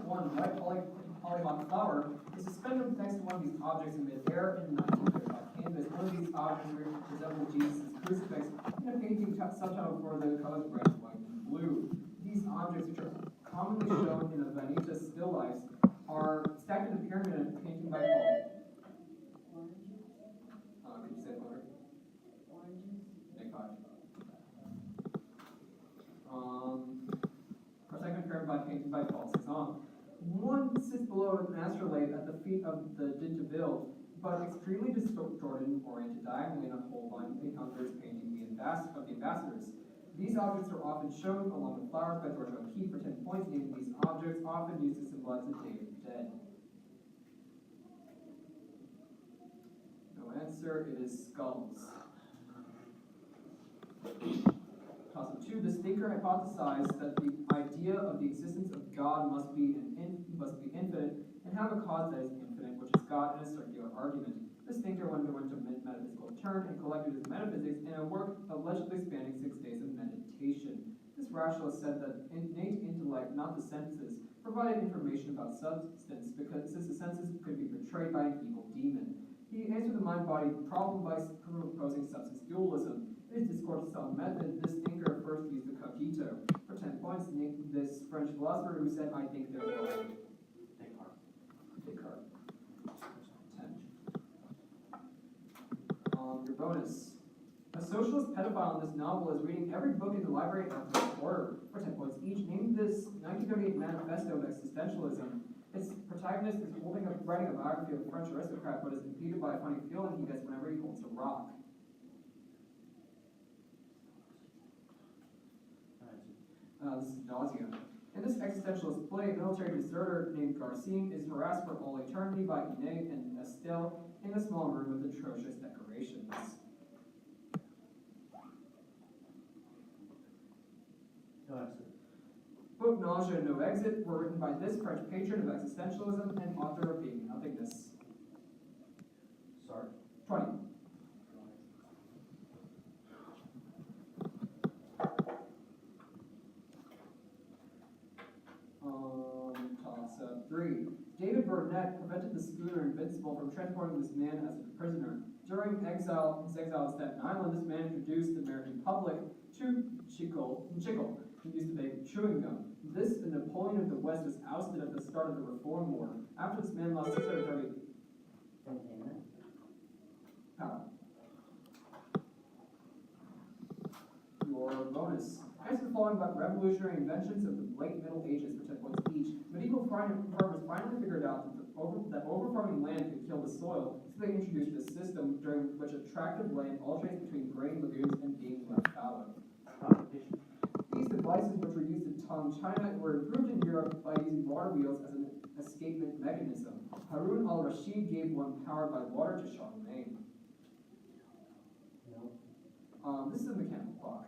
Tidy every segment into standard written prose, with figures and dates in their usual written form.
one white polygon flower is suspended next to one of these objects in midair in a 1935 canvas. One of these objects resembles Jesus' crucifix in a painting subtitled for the colors red, white, and blue. These objects, which are commonly shown in the Veneta still lifes, are stacked in a pyramid in a painting by Paul. Could you say it louder? Make 5. Our second pyramid by painting by Paul Cézanne. One sits below an astrolabe at the feet of the Dintebill, but extremely distorted and oriented diagonally in a hole line behind this painting of the ambassadors. These objects are often shown along with flowers by George O'Keeffe for 10 points, naming these objects often used to symbolize the Day of the Dead. No answer, it is skulls. Toss-up 2. The thinker hypothesized that the idea of the existence of God must be infinite and have a cause that is infinite, which is God, in a circular argument. This thinker underwent a metaphysical turn and collected his metaphysics in a work allegedly spanning 6 days of meditation. This rationalist said that innate intellect, not the senses, provided information about substance because since the senses could be betrayed by an evil demon. He answered the mind-body problem by proposing substance dualism. In his discourse on method, this thinker first used the cogito. For 10 points, this French philosopher who said, "I think therefore." Descartes. 10. Your bonus. A socialist pedophile in this novel is reading every book in the library of the order for 10 points each. Name this 1938 manifesto of existentialism. Its protagonist is writing a biography of a French aristocrat, but is impeded by a funny feeling he gets whenever he holds a rock. This is nausea. In this existentialist play, a military deserter named Grayson is harassed for all eternity by Inez and Estelle in a small room with atrocious decorations. No answer. Book Nausea, No Exit were written by this French patron of existentialism and author of Being Nothingness. Sorry. 20. Toss-up 3. David Burnett prevented the schooner Invincible from transporting this man as a prisoner. During his exile in Staten Island, this man introduced the American public to chicle, who used to make chewing gum. This, the Napoleon of the West, was ousted at the start of the Reform War. After this man lost 630 power. Your bonus. Answer the following about revolutionary inventions of the late Middle Ages for 10 points each. Medieval farmers finally figured out that overfarming land could kill the soil, so they introduced a system during which attractive land alternates between grain lagoons and being left fallow. These devices, which were used in Tang China, were improved in Europe by using water wheels as an escapement mechanism. Harun al-Rashid gave one powered by water to Charlemagne. No. This is a mechanical clock.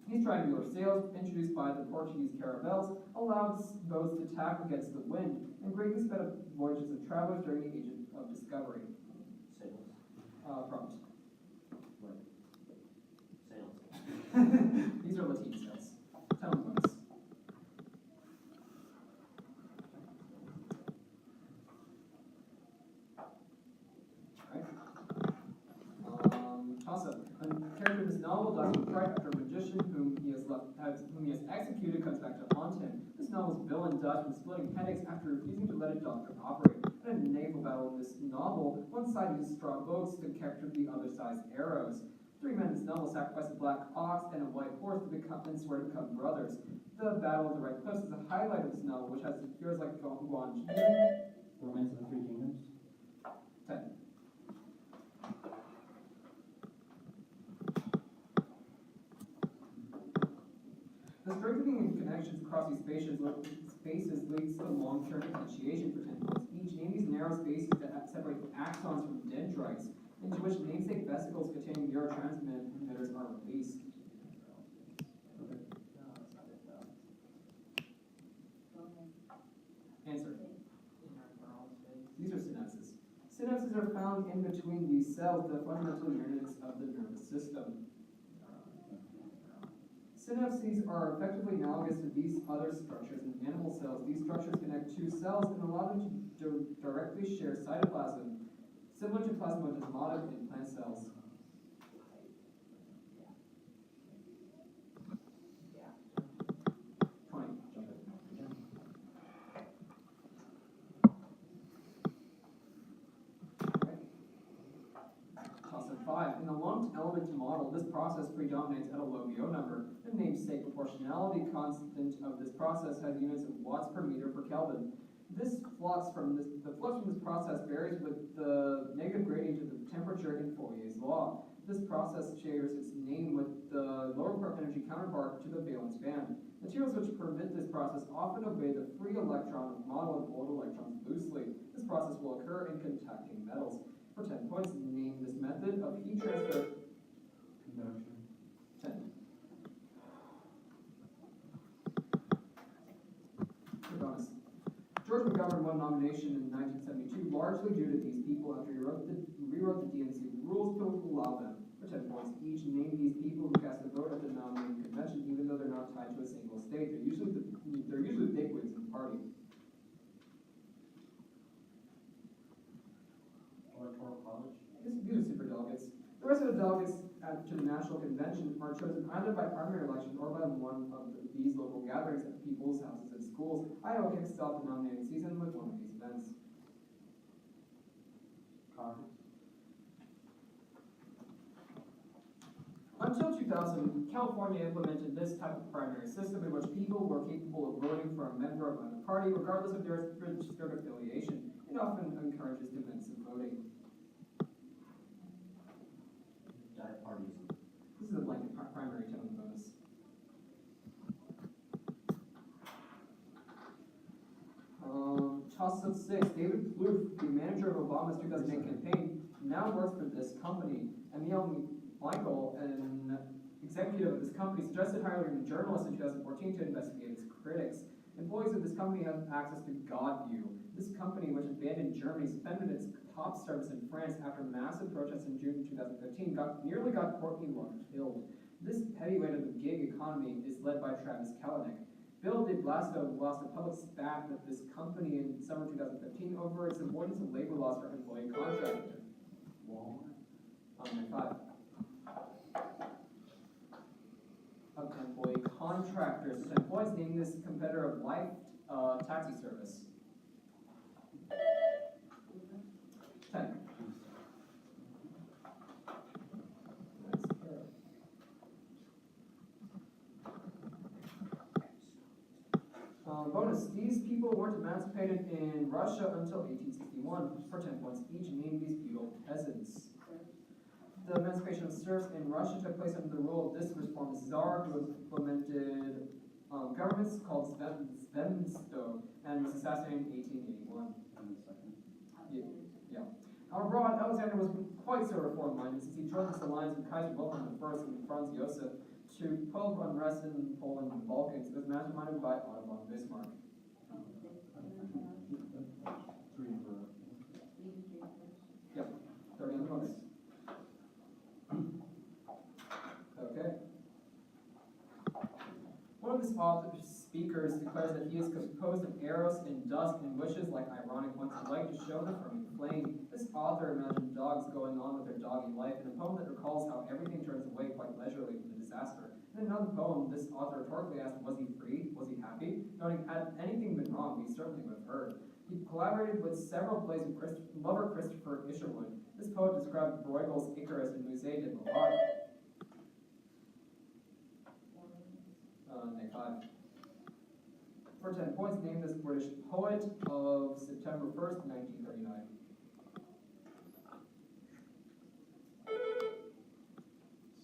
These triangular sails, introduced by the Portuguese caravels, allowed boats to tack against the wind and greatly sped up voyages of travelers during the age of discovery. Sails. Prompt. What? Sails. These are Latin sails. 10 points. Toss-up. A character in this novel dies with fright after a magician whom he has executed comes back to haunt him. This novel's villain dies from splitting headaches after refusing to let a doctor operate. In a naval battle in this novel, one side used straw boats to capture the other side's arrows. 3 men in this novel sacrifice a black ox and a white horse and swear to become brothers. The Battle of the Red Cliffs is a highlight of this novel, which has heroes like Guan Yu. Romance of the Three Kingdoms. 10. The strengthening of connections across these spaces leads to long-term potentiation for 10 points each. Name these narrow spaces that separate axons from dendrites, into which namesake vesicles containing neurotransmitters are released. Answer. These are synapses. Synapses are found in between these cells, the fundamental units of the nervous system. Synapses are effectively analogous to these other structures in animal cells. These structures connect two cells and allow them to directly share cytoplasm, similar to plasmodesmatic in plant cells. In the lumped element model, this process predominates at a low VO number. The namesake proportionality constant of this process has units of watts per meter per Kelvin. The flux from this process varies with the negative gradient of the temperature in Fourier's law. This process shares its name with the lower energy counterpart to the valence band. Materials which permit this process often obey the free electron model and hold electrons loosely. This process will occur in contacting metals. For 10 points, name this method of heat transfer. Conduction. 10. For bonus. George McGovern won nomination in 1972, largely due to these people after he rewrote the DNC rules to allow them. For 10 points each, name these people who cast a vote at the nominating convention, even though they're not tied to a single state. They're usually bigwigs in the party. Electoral college. These are super delegates. The rest of the delegates to the national convention are chosen either by primary election or by one of these local gatherings at people's houses and schools. Iowa kicks off the nominating season with one of these events. Congress. Until 2000, California implemented this type of primary system in which people were capable of voting for a member of either party, regardless of their registered affiliation. It often encourages defensive voting. Parties. This is a blanket primary tone bonus. Toss of 6. David Plouffe, the manager of Obama's 2008 campaign, now works for this company. Emil Michael, an executive of this company, suggested hiring a journalist in 2014 to investigate its critics. Employees of this company have access to GodView. This company, which is banned in Germany, suspended its top service in France after massive protests in June 2015, nearly got Courtney Love killed. This heavyweight of the gig economy is led by Travis Kalanick. Bill de Blasio lost a public spat with this company in summer 2015 over its avoidance of labor laws for employee contractors. Walmart. 5. Of employee contractors. So employees named this competitor of Life taxi service. 10. Bonus. These people weren't emancipated in Russia until 1861. For 10 points each, name these feudal peasants. The emancipation of serfs in Russia took place under the rule of this reform czar who implemented governments called Svemstvo and was assassinated in 1881. Yeah. Abroad, Alexander was quite so reform-minded since he joined this alliance with Kaiser Wilhelm I and Franz Josef to quell unrest in Poland and the Balkans. It was masterminded by Otto von Bismarck. 3 for. Yep. 30 on the bonus. Okay. One of his author's speakers declares that he is composed of eros and dusk and wishes, like ironic ones, to like to show the burning flame. This author imagined dogs going on with their doggy life in a poem that recalls how everything turns away quite leisurely from the disaster. In another poem, this author rhetorically asked, was he free? Was he happy? Noting, had anything been wrong, we certainly would have heard. He collaborated with several plays with lover Christopher Isherwood. This poet described Bruegel's Icarus in Musée de Beauvoir. 5. For 10 points, name this British poet of September 1st, 1939.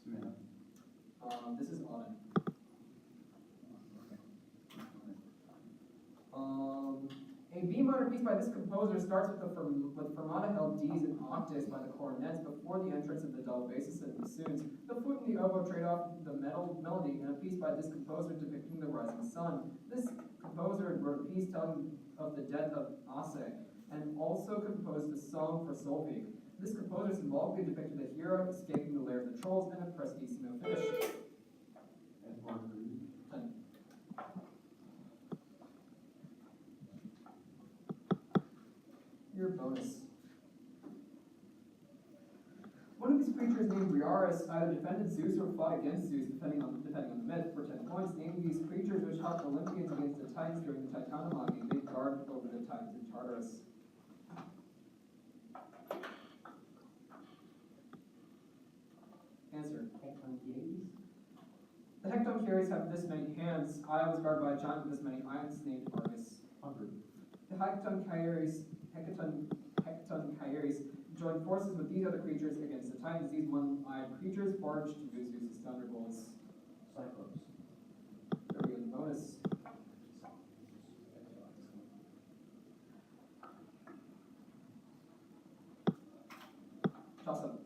Smith. This is Auden. A B minor piece by this composer starts with fermata held Ds and octaves by the cornets before the entrance of the double basses and bassoons. The flute and the oboe trade off the melody in a piece by this composer depicting the rising sun. This composer wrote a piece telling of the death of Ase and also composed a song for Solveig. This composer symbolically depicted a hero escaping the lair of the trolls and a prestissimo finish. 10. Your bonus. One of these creatures named Briareus either defended Zeus or fought against Zeus, depending on the myth. For 10 points, name these creatures which helped Olympians against the Titans during the Titanomachy. They guard over the Titans in Tartarus. Answer. The Hectoncheires have this many hands. Io was guarded by a giant with this many irons named Argus. 100. The Hectoncheires joined forces with these other creatures against the Titans. These one-eyed creatures forged to use Zeus's thunderbolts. Cyclops. There we go, the bonus. Toss up.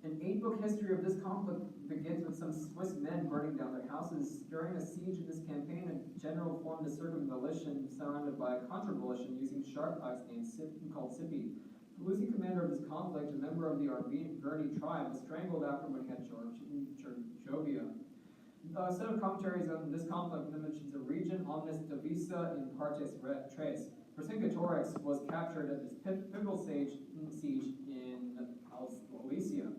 An 8-book history of this conflict begins with some Swiss men burning down their houses. During a siege in this campaign, a general formed a circumvallation surrounded by a contravallation using sharp pikes called Sippi. The losing commander of this conflict, a member of the Arverni tribe, was strangled after winning at Georgovia. A set of commentaries on this conflict mentions the region omnis divisa in partes tres. Vercingetorix was captured at this pivotal siege in Alesia.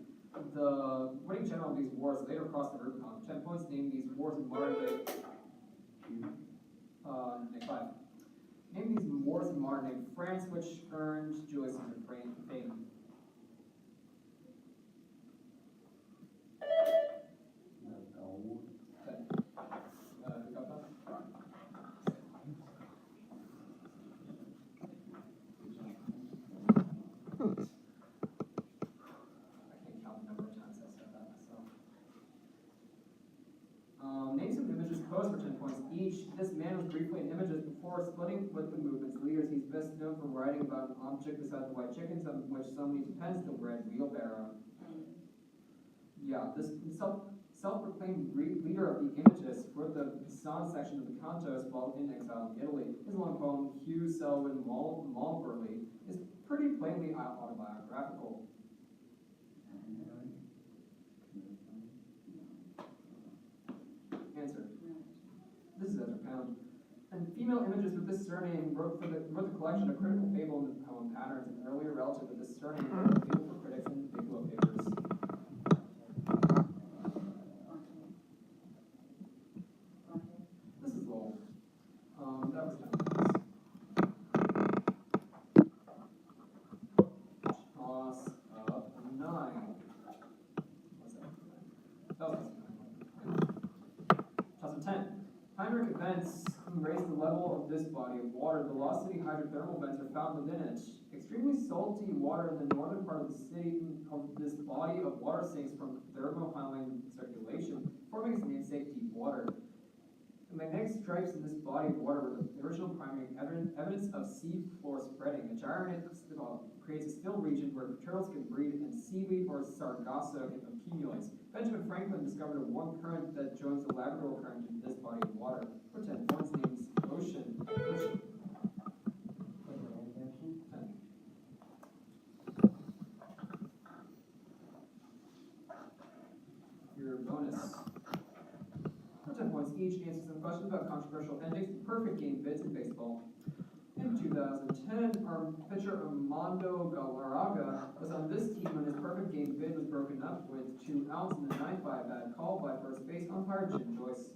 The winning general of these wars later crossed the Rubicon. 10 points, name these wars in modern day. Next 5. Name these wars in modern day France, which earned Julius Caesar fame. No. Who got that? Name some images posed for 10 points each. This man was briefly in images before splitting with the movement's leaders. He's best known for writing about an object beside the white chickens on which so many depends, the red wheelbarrow. Yeah, this self-proclaimed leader of the Imagists wrote the song section of the Cantos while in exile in Italy. His long poem, Hugh Selwyn Malberly, is pretty plainly autobiographical. Answer. This is Ezra Pound. And female images with this surname wrote the collection A Critical Fable in the Poem Patterns, an earlier relative with this surname wrote a fable for critics in the Bigelow Papers. This is old. That was 10 points. Toss up 9. What's that? That was 10. Heinrich events raise the level of this body of water. Velocity hydrothermal vents are found within it. Extremely salty water in the northern part of the city of this body of water sinks from thermohaline circulation, forming its namesake deep water. The magnetic stripes in this body of water were the original primary evidence of sea floor spreading. A gyronate creates a still region where turtles can breed and seaweed or sargasso accumulates. Benjamin Franklin discovered a warm current that joins the Labrador current in this body of water. For 10 points, names ocean. 10. Your bonus. For 10 points each, answer some questions about controversial endings to perfect game bids in baseball. In 2010, our pitcher Armando Galarraga was on this team when his perfect game bid was broken up with 2 outs in the ninth by a bad call by first base umpire Jim Joyce.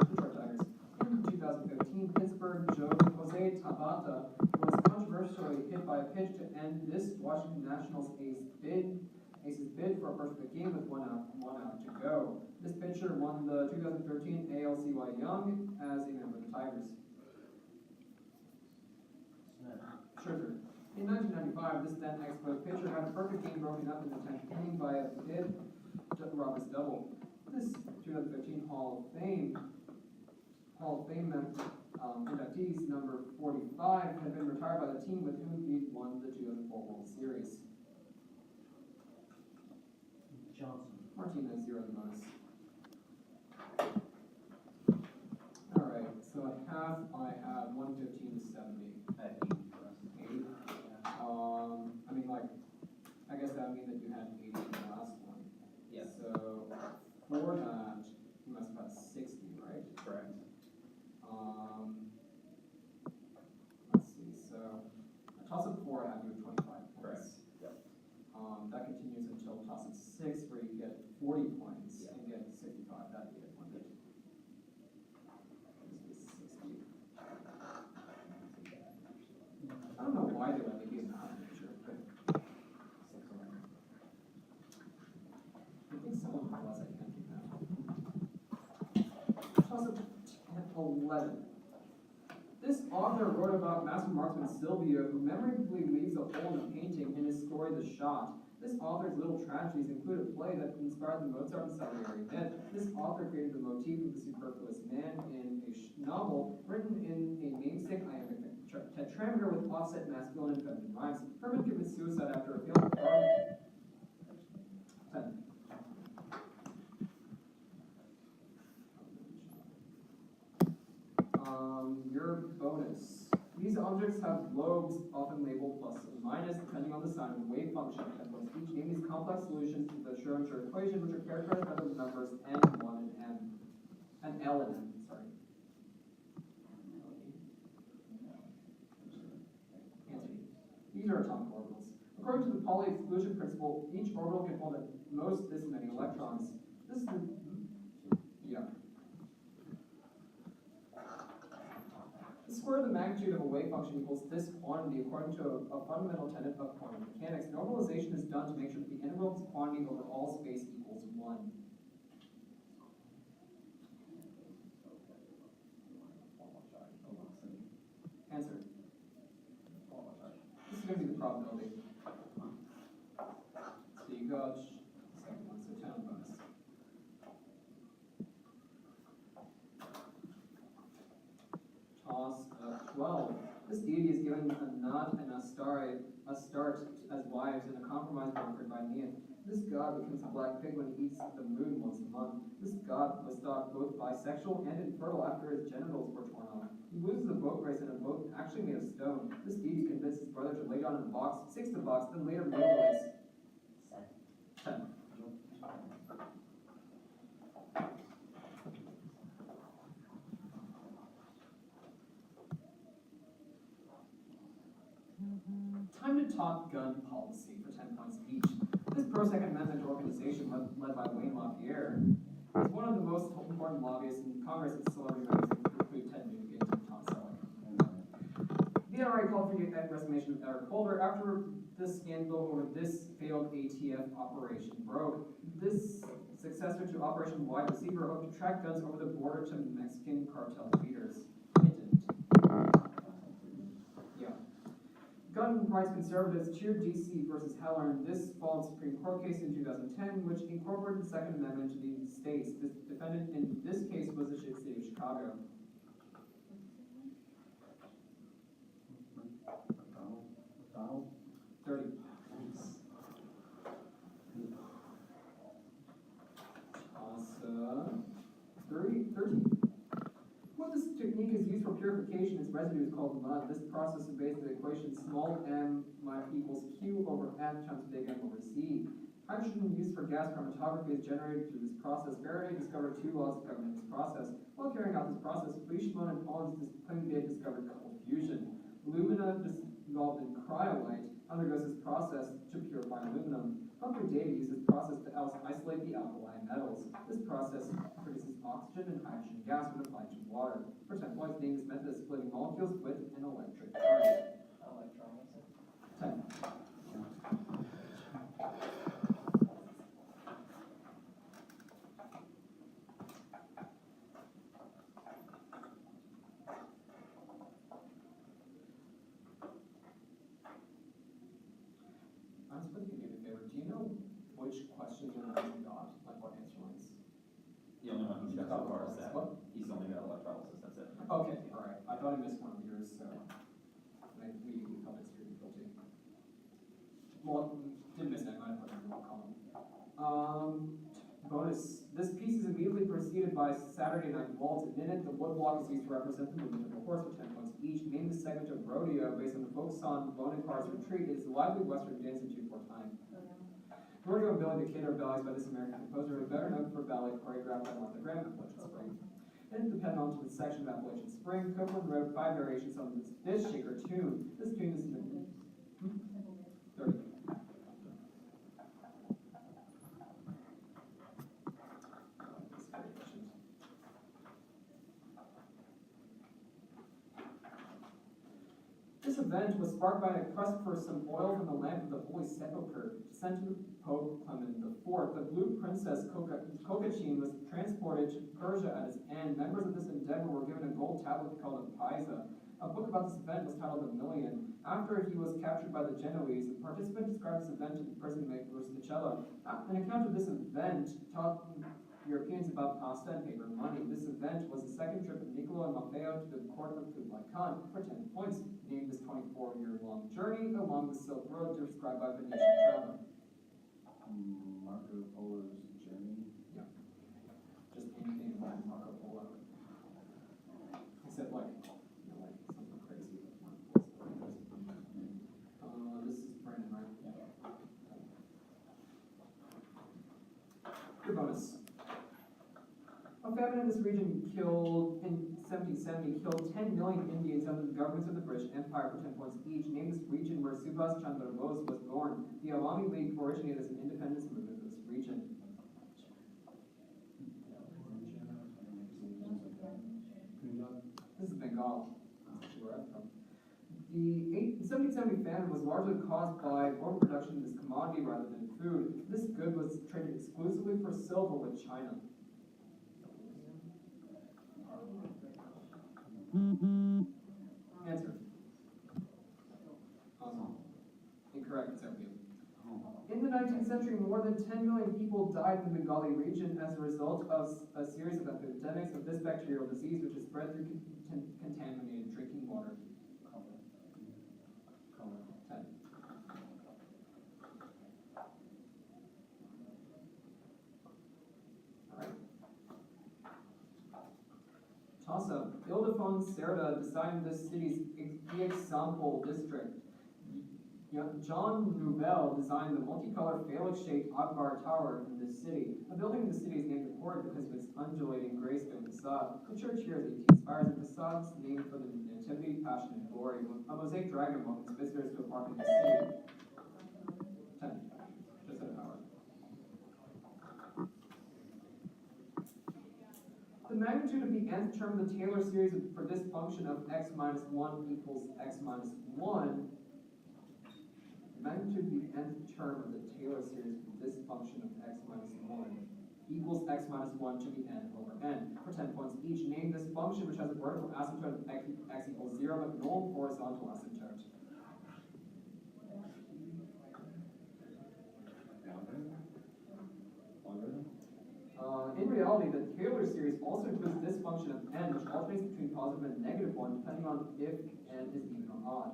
Detroit Tigers. In 2015, Pittsburgh Jose Tabata was controversially hit by a pitch to end this Washington Nationals Ace's bid for a perfect game with one out to go. This pitcher won the 2013 ALCY Young as a member of the Tigers. Scherzer. In 1995, this then expert pitcher had a perfect game broken up in the 10th inning by a hit Roberts double. This 2015 Hall of Fame inductees number 45 had been retired by the team with whom he won the 2004 World Series. Johnson. Martinez, 0 in the bonus. Alright, so at half I have 115 to 70. At 80 for us. 80? I mean, like, I guess that would mean that you had 80 in the last one. Yeah. So, for that, you must have had 60, right? Correct. 11. This author wrote about master marksman Silvio, who memorably leaves a hole in a painting in his story The Shot. This author's little tragedies include a play that inspired the Mozart and Salieri myth. This author created the motif of the superfluous man in a novel written in a namesake iambic tetrameter with offset masculine and feminine rhymes. Herman commits suicide after a failed farm. 10. Your bonus. These objects have lobes, often labeled plus and minus, depending on the sign of the wave function. Each name these complex solutions to the Schrödinger equation, which are characterized by the numbers n1 and L and M. Sorry. Answer. These are atomic orbitals. According to the Pauli exclusion principle, each orbital can hold at most this many electrons. This is the yeah. The square of the magnitude of a wave function equals this quantity according to a fundamental tenet of quantum mechanics. Normalization is done to make sure that the integral of this quantity over all space equals 1. Answer. This is going to be the probability. So you got second one, so 10 on bonus. Toss of 12. This deity is given a Nut and a Start as wives in a compromise brokered by Neith. This god becomes a black pig when he eats the moon once a month. This god was thought both bisexual and infertile after his genitals were torn off. He loses a boat race in a boat actually made of stone. This deity convinced his brother to lay down in a box, six the box, then later made the race. 10. Time to talk gun policy for 10 points each. This pro-Second Amendment organization, led by Wayne LaPierre, is one of the most important lobbyists in Congress and celebrity members include Ted Nugent and Tom Selleck. The NRA called for the resignation of Eric Holder after the scandal over this failed ATF operation broke. This successor to Operation Wide Receiver hoped to track guns over the border to Mexican cartel leaders. It didn't. Yeah. Gun rights conservatives cheered D.C. versus Heller in this fallen Supreme Court case in 2010, which incorporated the Second Amendment to the states. The defendant in this case was the city of Chicago. Donald? 30. 13. When this technique is used for purification, its residue is called mud. This process is based on the equation small m equals q over f times big M over c. Hydrogen used for gas chromatography is generated through this process. Faraday discovered two laws governing this process. While carrying out this process, Fleischmann and Paul's discovered cold fusion. Alumina dissolved in cryolite undergoes this process to purify aluminum. Hunter data uses this process to isolate the alkali metals. This process produces oxygen and hydrogen gas when applied to water. For 10 points, name this method of splitting molecules with an electric current. Electronics. 10. I'm supposed to do me a favor. Do you know which questions you got? Like what answer lines? The only one he's got so far is that. What? He's only got electrolysis, that's it. Okay, all right. I thought I missed one of yours, so we felt extremely guilty. Well, didn't miss that. I might have put it in the wrong column. Bonus. This piece is immediately preceded by Saturday Night Waltz. In it, the woodblock is used to represent the movement of the horse for 10 points each. Name the segment of rodeo based on the folk song Bonaparte's Retreat. It is a lively western dance in 2/4 time. Rodeo and Billy the Kid are ballets by this American composer, who is better known for ballet choreographed by Martha Graham and Appalachian Spring. In the penultimate section of Appalachian Spring, Copeland wrote 5 variations on this shaker tune. This tune is 30. This event was sparked by a request for some oil from the lamp of the Holy Sepulchre sent to Pope Clement IV. The Blue Princess Kokachin was transported to Persia at its end. Members of this endeavor were given a gold tablet called a Pisa. A book about this event was titled The Million. After he was captured by the Genoese, the participant described this event to the person who made Rusticella. An account of this event taught Europeans about pasta and paper money. This event was the second trip of Niccolo and Maffeo to the court of Kublai Khan for 10 points, named this 24-year-long journey along the Silk Road described by Venetian traveler. Marco Polo's journey. Yeah. Just anything about Marco Polo. Except like something crazy. This is Brandon, right? Yeah. Good bonus. A famine in this region in 1770 killed 10 million Indians under the governments of the British Empire for 10 points each. Name this region where Subhas Chandra Bose was born. The Awami League originated as an independence movement for this region. This is Bengal. That's where I'm from. The 1770 famine was largely caused by overproduction of this commodity rather than food. This good was traded exclusively for silver with China. Answer. Incorrect, it's opium. In the 19th century, more than 10 million people died in the Bengali region as a result of a series of epidemics of this bacterial disease, which is spread through contaminated drinking water. 10. Alright. Toss-up. Ildefonso Cerda designed this city's example district. John Nouvel designed the multicolored phallic-shaped Akbar Tower in this city. A building in the city is named according because of its undulating gray stone facade. The church here is 18 spires and facades named for the Nativity, Passion, and Glory. A mosaic dragon welcomes visitors to a park in the city. 10. Just at a power. The magnitude of the nth term of the Taylor series for this function of x minus 1 equals x minus 1. Magnitude of the nth term of the Taylor series for this function of x minus 1 equals x minus 1 to the n over n for 10 points each. Name this function which has a vertical asymptote of x equals 0 but no horizontal asymptote. In reality, the Taylor series also includes this function of n, which alternates between positive and negative 1, depending on if n is even or odd.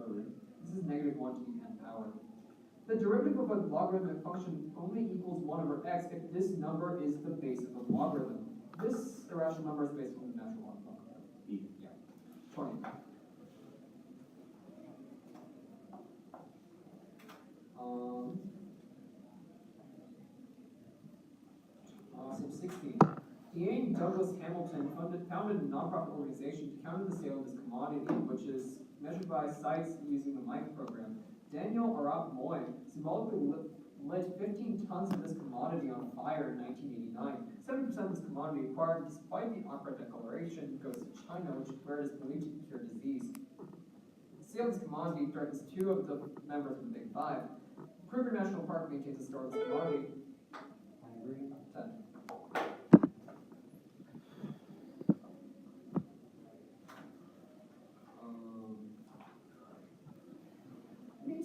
This is negative 1 to the n power. The derivative of a logarithmic function only equals 1 over x if this number is the base of the logarithm. This irrational number is based on the natural log logarithm. Yeah. 20. Awesome. 16. Ian Douglas Hamilton founded a nonprofit organization to counter the sale of this commodity, which is measured by sites using the Mike program. Daniel Arap Moy symbolically lit 15 tons of this commodity on fire in 1989. 70% of this commodity acquired despite the Accra Declaration goes to China, where it is believed to cure disease. The sale of this commodity threatens 2 of the members of the Big Five. Kruger National Park maintains a store of this commodity. 10.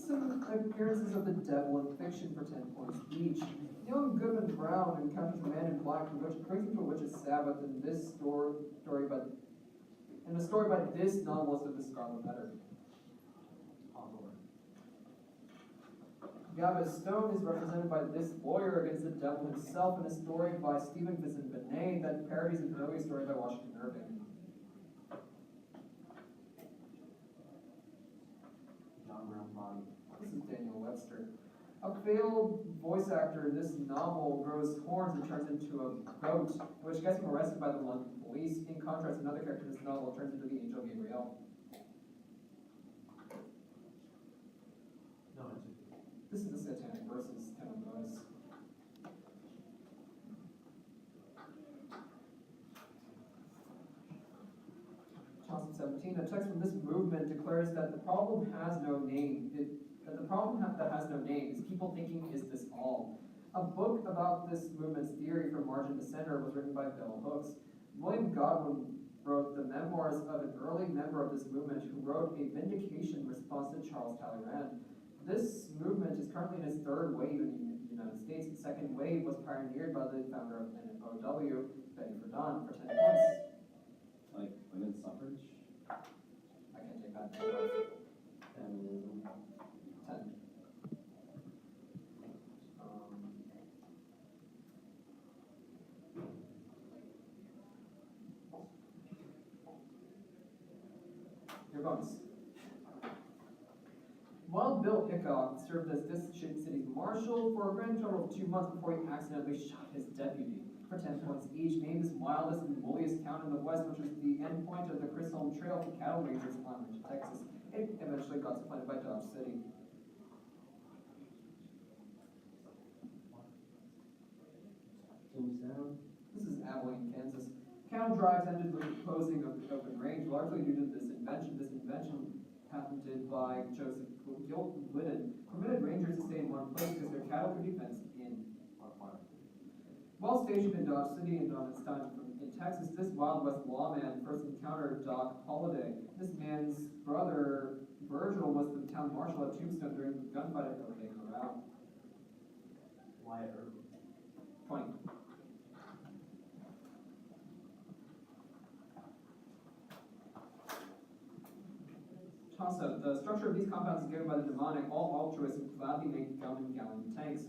Some appearances of the devil in fiction for 10 points each. Young Goodman Brown encounters a man in black who brings him to a witch's Sabbath in this story by this novelist of the Scarlet Letter. Gabba Stone is represented by this lawyer against the devil himself in a story by Stephen Vincent Benet that parodies an earlier story by Washington Irving. This is Daniel Webster. A failed voice actor in this novel grows horns and turns into a goat, which gets him arrested by the London police. In contrast, another character in this novel turns into the angel Gabriel. No answer. This is the Satanic Verses 10 bonus. Toss 17, a text from this movement declares that the problem has no name. That the problem that has no name is people thinking, is this all? A book about this movement's theory from margin to center was written by Bell Hooks. William Godwin wrote the memoirs of an early member of this movement who wrote a vindication response to Charles Talleyrand. This movement is currently in its third wave in the United States. The second wave was pioneered by the founder of NOW, Betty Friedan, for 10 points. Like women's suffrage? I can't take that. Feminism. 10. Your bonus. Wild Bill Hickok served as this city's marshal for a grand total of 2 months before he accidentally shot his deputy. For 10 points each, named as wildest and wooliest town in the West, which was the end point of the Chisholm Trail for cattle ranchers in Longridge, Texas. It eventually got supplanted by Dodge City. Jamestown. This is Abilene, Kansas. Cattle drives ended with the closing of the open range, largely due to this invention. This invention, patented by Joseph Glidden, permitted rangers to stay in one place because their cattle could be fenced in. While stationed in Dodge City and on its time in Texas, this Wild West lawman first encountered Doc Holliday. This man's brother, Virgil, was the town marshal at Tombstone during the gunfight at OK Corral. Wyatt Earp. 20. Toss-up. The structure of these compounds is given by the mnemonic, all altruists gladly make gallon tanks.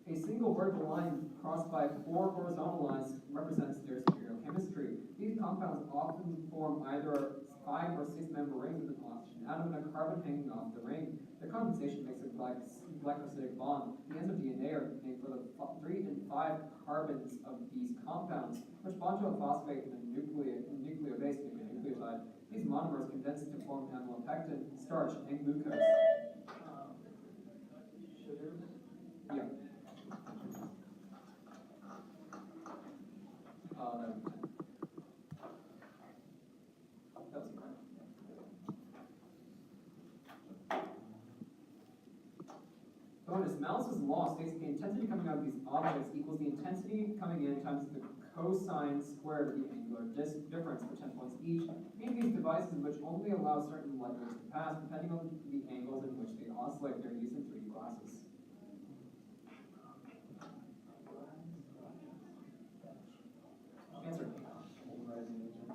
A single vertical line crossed by 4 horizontal lines represents their stereochemistry. These compounds often form either 5 or 6 member rings with an oxygen atom and a carbon hanging off the ring. The condensation makes a glycosidic bond. The ends of DNA are made for the 3 and 5 carbons of these compounds, which bond to a phosphate and a nucleobase, making a nucleotide. These monomers condense to form amylopectin, starch, and glucose. Sugars. Yeah. That would be 10. That was correct. Bonus. Malice's law states that the intensity coming out of these objects equals the intensity coming in times the cosine squared of the angular difference for 10 points each. Meaning these devices which only allow certain light waves to pass depending on the angles in which they oscillate. They're used in 3D glasses. Answer. Polarizing agent.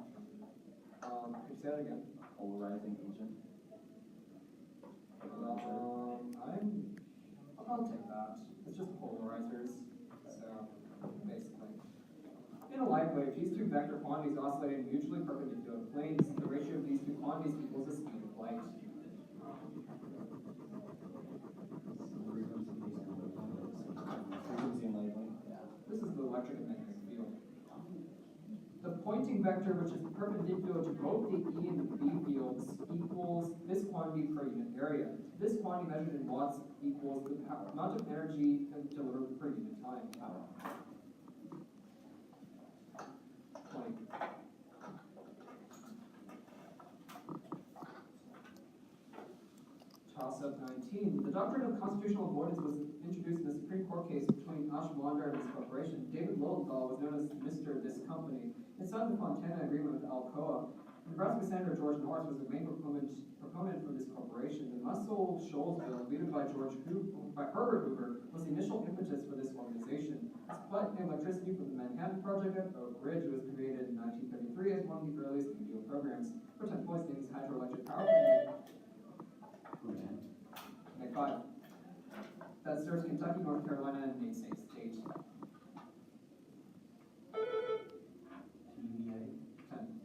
Could you say that again? Polarizing agent. I'll take that. It's just polarizers. So, basically. In a light wave, these two vector quantities oscillate in mutually perpendicular planes. The ratio of these two quantities equals the speed of light. Frequency and labeling. Yeah. This is the electric and magnetic field. The pointing vector, which is perpendicular to both the E and the B fields, equals this quantity per unit area. This quantity measured in watts equals the amount of energy delivered per unit time. 20. Toss-up 19. The doctrine of constitutional avoidance was introduced in the Supreme Court case between Ashwander and his corporation. David Lilienthal was known as Mr. This Company. It signed the Fontana Agreement with Alcoa. Nebraska Senator George Norris was the main proponent for this corporation. The Muscle-Shoals bill, led by Herbert Hoover, was the initial impetus for this organization. Supplying electricity for the Manhattan Project at Oak Ridge was created in 1933 as one of the earliest radio programs. For 10 points, named hydroelectric power plant. Make 5. That serves Kentucky, North Carolina, and Maine State. TVA. 10.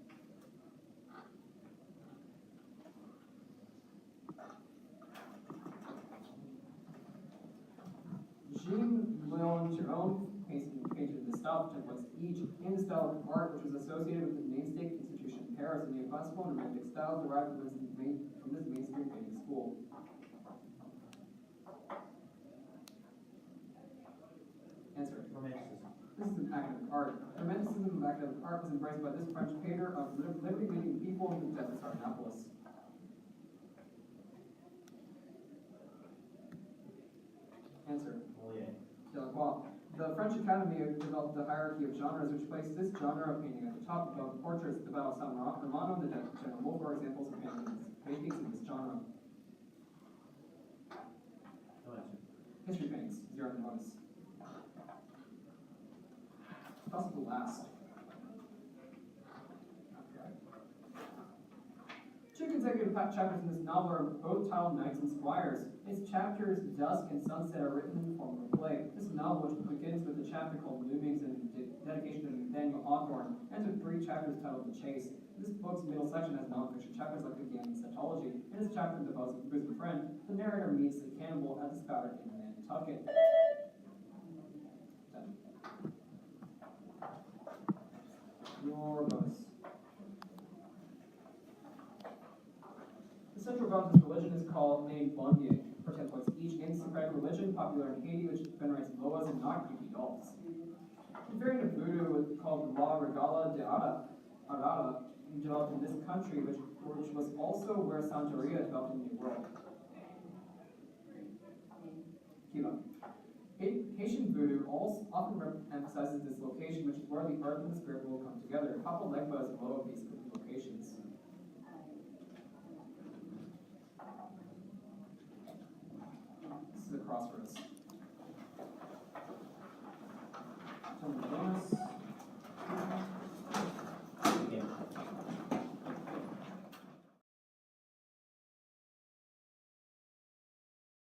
Jean Leon Jerome painted the style of 10 points each in the style of art which was associated with the mainstay institution in Paris. The neoclassical and romantic styles derived from this mainstream painting school. Answer. Romanticism. This is an academic art. Romanticism of academic art was embraced by this French painter of liberty-leading people people in the desert Sardanapalus? Answer. Molière. Delacroix. The French Academy developed the hierarchy of genres, which placed this genre of painting at the top above portraits, the Battle of San Romano, and the Death of General Wolfe are examples of paintings in this genre. No answer. History paintings, 0 on the bonus. Possible last. Two consecutive chapters in this novel are both titled Knights and Squires. Its chapters, Dusk and Sunset, are written in the form of a play. This novel, which begins with a chapter called Loomings and dedication to Nathaniel Hawthorne, ends with 3 chapters titled The Chase. This book's middle section has nonfiction chapters like the Gaming Septology. In this chapter, The Bosom Friend, the narrator meets the cannibal at the Spouter in Nantucket. Your bonus. The central god of this religion is named Bondier, for 10 points each. In Socratic religion, popular in Haiti, which venerates boas and not creepy dolls. The variant of voodoo called La Regala de Arara developed in this country, which was also where Santeria developed in the New World. Cuba. Haitian voodoo also often emphasizes this location, which is where the earth and the spirit will come together. Papa Legba is below these locations. This is a crossroads.